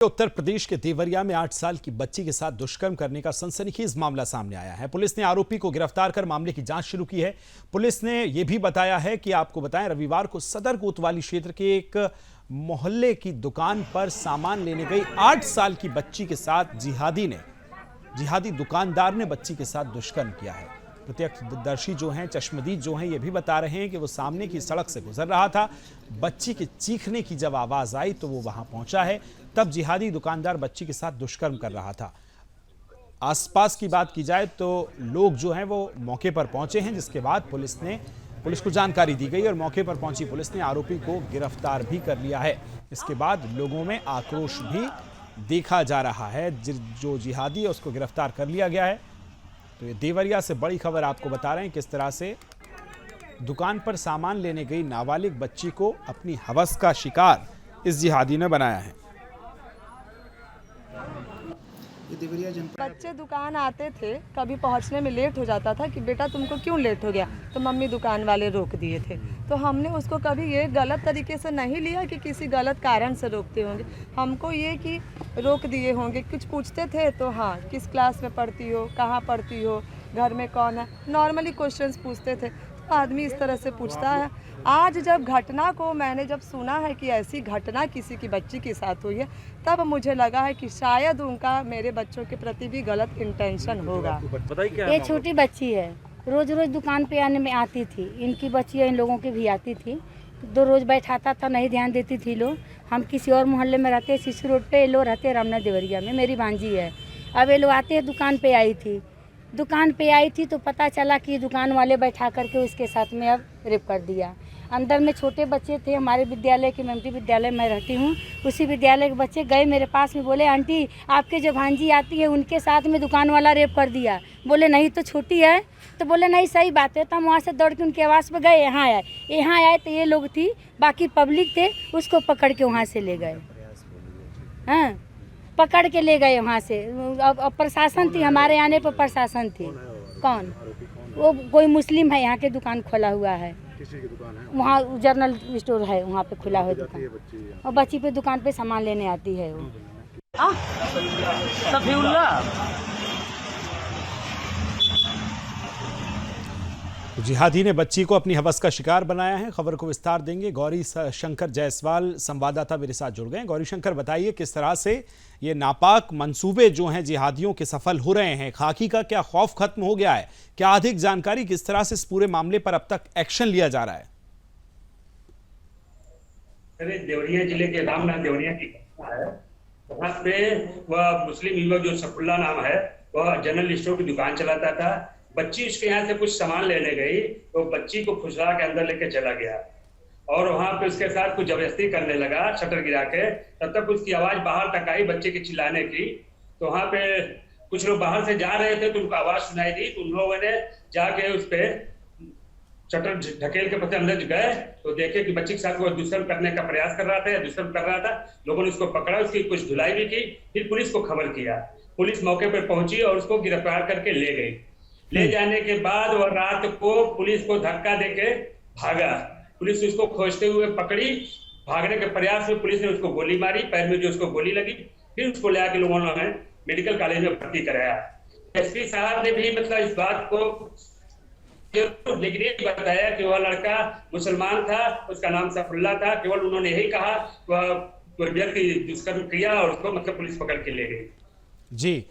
उत्तर प्रदेश के देवरिया में 8 साल की बच्ची के साथ दुष्कर्म करने का सनसनीखेज मामला सामने आया है। पुलिस ने आरोपी को गिरफ्तार कर मामले की जांच शुरू की है। पुलिस ने यह भी बताया है कि आपको बताएं, रविवार को सदर कोतवाली क्षेत्र के एक मोहल्ले की दुकान पर सामान लेने गई 8 साल की बच्ची के साथ जिहादी दुकानदार ने बच्ची के साथ दुष्कर्म किया है। प्रत्यक्षदर्शी जो हैं, चश्मदीद जो हैं, ये भी बता रहे हैं कि वो सामने की सड़क से गुजर रहा था। बच्ची के चीखने की जब आवाज आई तो वो वहां पहुंचा है। तब जिहादी दुकानदार बच्ची के साथ दुष्कर्म कर रहा था। आसपास की बात की जाए तो लोग जो हैं वो मौके पर पहुंचे हैं, जिसके बाद पुलिस को जानकारी दी गई और मौके पर पहुंची पुलिस ने आरोपी को गिरफ्तार भी कर लिया है। इसके बाद लोगों में आक्रोश भी देखा जा रहा है। जो जिहादी है उसको गिरफ्तार कर लिया गया है। तो ये देवरिया से बड़ी खबर आपको बता रहे हैं किस तरह से दुकान पर सामान लेने गई नाबालिग बच्ची को अपनी हवस का शिकार इस जिहादी ने बनाया है। बच्चे दुकान आते थे, कभी पहुंचने में लेट हो जाता था कि बेटा तुमको क्यों लेट हो गया, तो मम्मी दुकान वाले रोक दिए थे। तो हमने उसको कभी ये गलत तरीके से नहीं लिया कि किसी गलत कारण से रोकते होंगे। हमको ये कि रोक दिए होंगे, कुछ पूछते थे तो हाँ किस क्लास में पढ़ती हो, कहाँ पढ़ती हो, घर में कौन है, नॉर्मली क्वेश्चंस पूछते थे। तो आदमी इस तरह से पूछता है। आज जब घटना को मैंने जब सुना है कि ऐसी घटना किसी की बच्ची के साथ हुई है, तब मुझे लगा है कि शायद उनका मेरे बच्चों के प्रति भी गलत इंटेंशन होगा। ये छोटी बच्ची है, रोज रोज दुकान पे आने में आती थी। इनकी बच्ची इन लोगों की भी आती थी, दो रोज बैठाता था, नहीं ध्यान देती थी लोग। हम किसी और मोहल्ले में रहते, शिशु रोड पे, ये लोग रहते रामना देवरिया में, मेरी भांजी है। अब ये लोग आते हैं, दुकान पे आई थी तो पता चला कि दुकान वाले बैठा करके उसके साथ में अब रेप कर दिया। अंदर में छोटे बच्चे थे, हमारे विद्यालय के ममती विद्यालय में रहती हूँ, उसी विद्यालय के बच्चे गए मेरे पास में, बोले आंटी आपके जो भांजी आती है उनके साथ में दुकान वाला रेप कर दिया। बोले नहीं तो छोटी है, तो बोले नहीं सही बात है। तो हम वहाँ से दौड़ के उनके आवास पे गए, यहाँ आए तो ये लोग थी, बाकी पब्लिक थे, उसको पकड़ के वहाँ से ले गए। हाँ, पकड़ के ले गए वहाँ से। अब प्रशासन थी, हमारे आने पर प्रशासन थी। कौन? वो कोई मुस्लिम है, यहाँ के दुकान खोला हुआ है। किसी की दुकान है? वहाँ जनरल स्टोर है, वहाँ पे खुला हुआ दुकान। और बच्ची पे दुकान पे सामान लेने आती है वो। जिहादी ने बच्ची को अपनी हवस का शिकार बनाया है। खबर को विस्तार देंगे गौरी शंकर जायसवाल, संवाददाता मेरे साथ जुड़ गए। गौरी शंकर, बताइए किस तरह से ये नापाक मंसूबे जो हैं जिहादियों के सफल हो रहे हैं, खाकी का क्या खौफ खत्म हो गया है? क्या अधिक जानकारी, किस तरह से इस पूरे मामले पर अब तक एक्शन लिया जा रहा है? देवरिया जिले के रामनाथ देवरिया की घटना है। वहाँ पे वह मुस्लिम युवक जो सफुल्ला नाम है, वह जनरल स्टोर की दुकान चलाता था। बच्ची उसके यहाँ से कुछ सामान लेने गई तो बच्ची को फुसला के अंदर लेके चला गया और वहां पे उसके साथ कुछ जबरदस्ती करने लगा, शटर गिरा के। तब तक उसकी आवाज बाहर तक आई बच्चे के चिल्लाने की। तो वहां पे कुछ लोग बाहर से जा रहे थे तो उनको आवाज सुनाई दी, तो उन लोगों ने जाके उस पे शटर ढकेल के पते अंदर गए तो देखे कि बच्ची के साथ वो दुष्कर्म करने का प्रयास कर रहा था या दुष्कर्म कर रहा था। लोगों ने उसको पकड़ा, उसकी कुछ धुलाई भी की, फिर पुलिस को खबर किया। पुलिस मौके पर पहुंची और उसको गिरफ्तार करके ले गई। ले जाने के बाद वह रात को पुलिस को धक्का देके भागा। पुलिस उसको खोजते हुए पकड़ी, भागने के प्रयास में पुलिस ने उसको गोली मारी, पैर में जो उसको गोली लगी। फिर उसको ले आके लोगों ने मेडिकल कॉलेज में भर्ती कराया। एसपी साहब ने भी मतलब इस बात को लेकिन ये बताया कि वह लड़का मुसलमान था, उसका नाम सफुल्ला था। केवल उन्होंने यही कहा वह कोई व्यक्ति दुष्कर्म किया और उसको मतलब पुलिस पकड़ के ले गई। जी,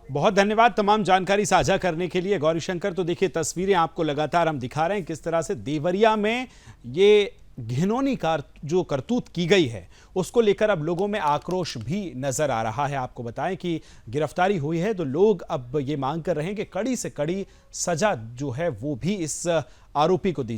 बहुत धन्यवाद तमाम जानकारी साझा करने के लिए गौरी शंकर। तो देखिए, तस्वीरें आपको लगातार हम दिखा रहे हैं किस तरह से देवरिया में ये घिनौनी जो करतूत की गई है उसको लेकर अब लोगों में आक्रोश भी नजर आ रहा है। आपको बताएं कि गिरफ्तारी हुई है तो लोग अब ये मांग कर रहे हैं कि कड़ी से कड़ी सजा जो है वो भी इस आरोपी को दी जाए।